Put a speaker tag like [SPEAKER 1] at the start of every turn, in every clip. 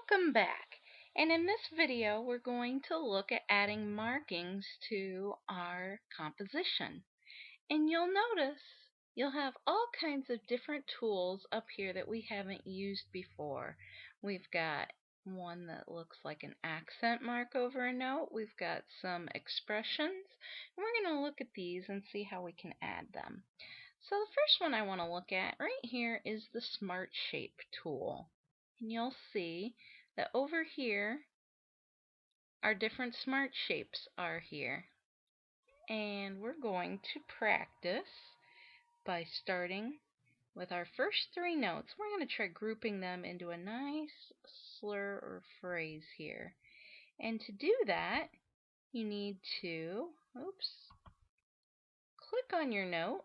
[SPEAKER 1] Welcome back. And in this video, we're going to look at adding markings to our composition. And you'll notice you'll have all kinds of different tools up here that we haven't used before. We've got one that looks like an accent mark over a note. We've got some expressions. And we're going to look at these and see how we can add them. So the first one I want to look at right here is the Smart Shape tool. And you'll see that over here our different smart shapes are here. And we're going to practice by starting with our first three notes. We're going to try grouping them into a nice slur or phrase here. And to do that, you need to, click on your note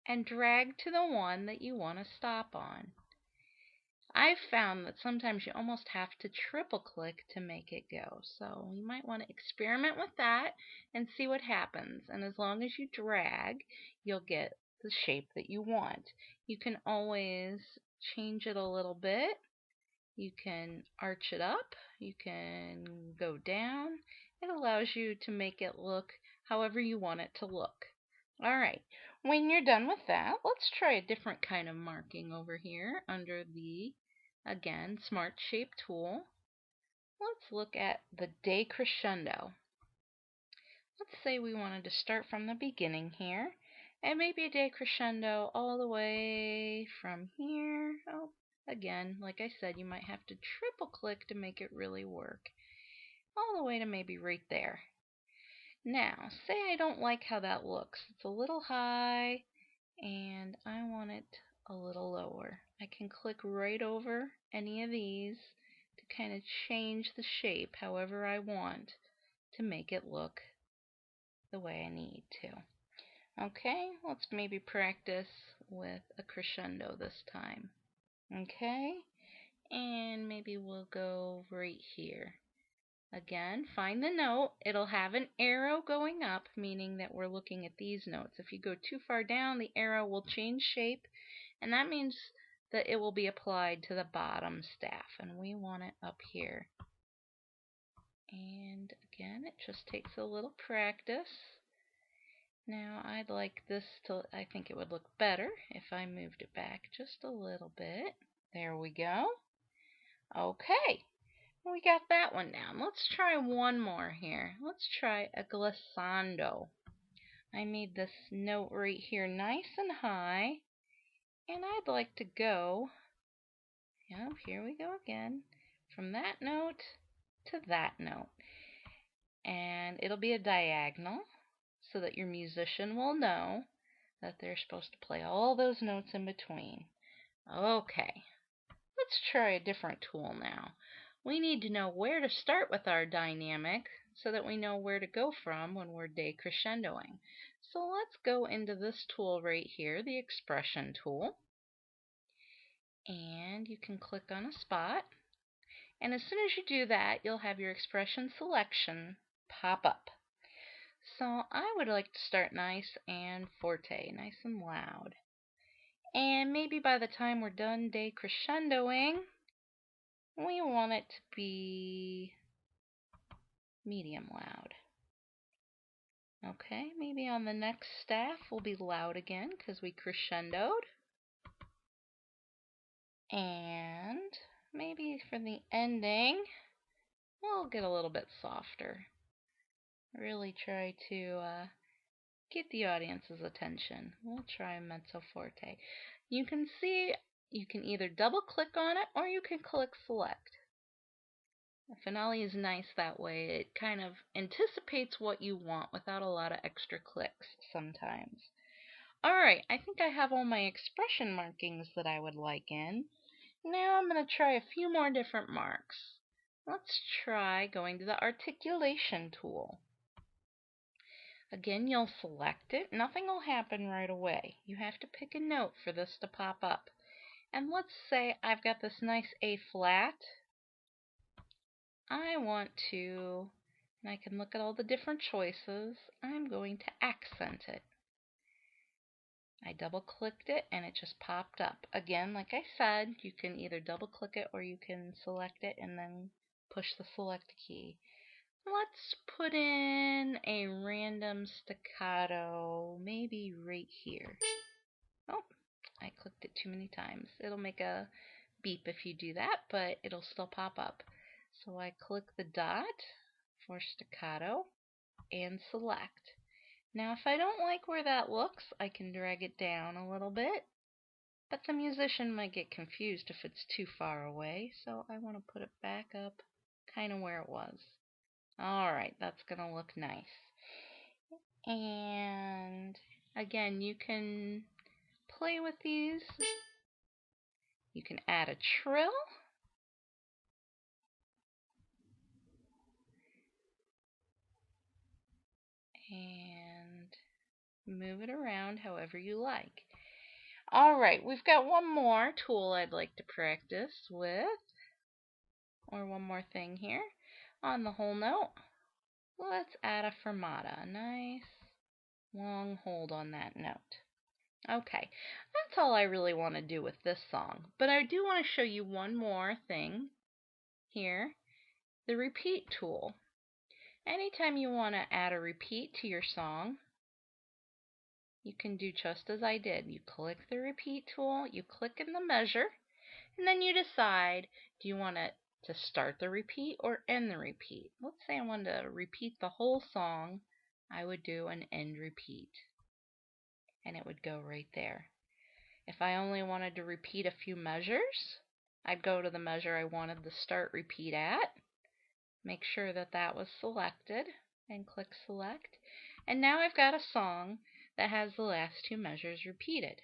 [SPEAKER 1] and drag to the one that you want to stop on. I've found that sometimes you almost have to triple click to make it go. So you might want to experiment with that and see what happens. And as long as you drag, you'll get the shape that you want. You can always change it a little bit. You can arch it up. You can go down. It allows you to make it look however you want it to look. Alright, when you're done with that, let's try a different kind of marking over here under the, again, Smart Shape tool. Let's look at the decrescendo. Let's say we wanted to start from the beginning here, and maybe a decrescendo all the way from here. Oh, again, like I said, you might have to triple click to make it really work. All the way to maybe right there. Now, say I don't like how that looks. It's a little high and I want it a little lower. I can click right over any of these to kind of change the shape however I want to make it look the way I need to. Okay, let's maybe practice with a crescendo this time. Okay, and maybe we'll go right here. Again, find the note. It'll have an arrow going up, meaning that we're looking at these notes. If you go too far down, the arrow will change shape, and that means that it will be applied to the bottom staff, and we want it up here. And again, it just takes a little practice. Now, I'd like this to, I think it would look better if I moved it back just a little bit. There we go. Okay. We got that one down. Let's try one more here. Let's try a glissando. I made this note right here nice and high, and I'd like to go, here we go again, from that note to that note. And it'll be a diagonal so that your musician will know that they're supposed to play all those notes in between. Okay, let's try a different tool now. We need to know where to start with our dynamic so that we know where to go from when we're decrescendoing. So let's go into this tool right here, the expression tool. And you can click on a spot. And as soon as you do that, you'll have your expression selection pop up. So I would like to start nice and forte, nice and loud. And maybe by the time we're done decrescendoing, we want it to be medium loud. Okay, maybe on the next staff we'll be loud again because we crescendoed. And maybe for the ending, we'll get a little bit softer. Really try to get the audience's attention. We'll try mezzo forte. You can see you can either double click on it or you can click select. The Finale is nice that way. It kind of anticipates what you want without a lot of extra clicks sometimes. Alright, I think I have all my expression markings that I would like in. Now I'm going to try a few more different marks. Let's try going to the articulation tool. Again, you'll select it. Nothing will happen right away. You have to pick a note for this to pop up. And let's say I've got this nice A flat. I want to, and I can look at all the different choices, I'm going to accent it. I double clicked it and it just popped up. Again, like I said, you can either double click it or you can select it and then push the select key. Let's put in a random staccato, maybe right here. Oh, I clicked it too many times. It'll make a beep if you do that, but it'll still pop up. So I click the dot for staccato and select. Now if I don't like where that looks, I can drag it down a little bit, but the musician might get confused if it's too far away, so I want to put it back up kind of where it was. Alright, that's going to look nice. And again, you can play with these. You can add a trill. And move it around however you like. Alright, we've got one more tool I'd like to practice with, or one more thing here. On the whole note, let's add a fermata, a nice long hold on that note. Okay, that's all I really want to do with this song, but I do want to show you one more thing here, the repeat tool. Anytime you want to add a repeat to your song, you can do just as I did. You click the repeat tool, you click in the measure, and then you decide, do you want it to start the repeat or end the repeat? Let's say I wanted to repeat the whole song. I would do an end repeat, and it would go right there. If I only wanted to repeat a few measures, I'd go to the measure I wanted the start repeat at, make sure that that was selected, and click select. And now I've got a song that has the last two measures repeated.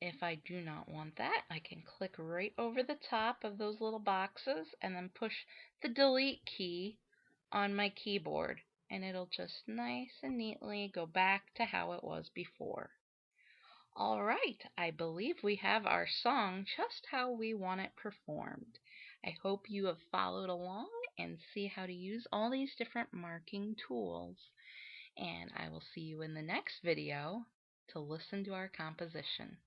[SPEAKER 1] If I do not want that, I can click right over the top of those little boxes and then push the delete key on my keyboard, and it'll just nice and neatly go back to how it was before. Alright, I believe we have our song just how we want it performed. I hope you have followed along and see how to use all these different marking tools. And I will see you in the next video to listen to our composition.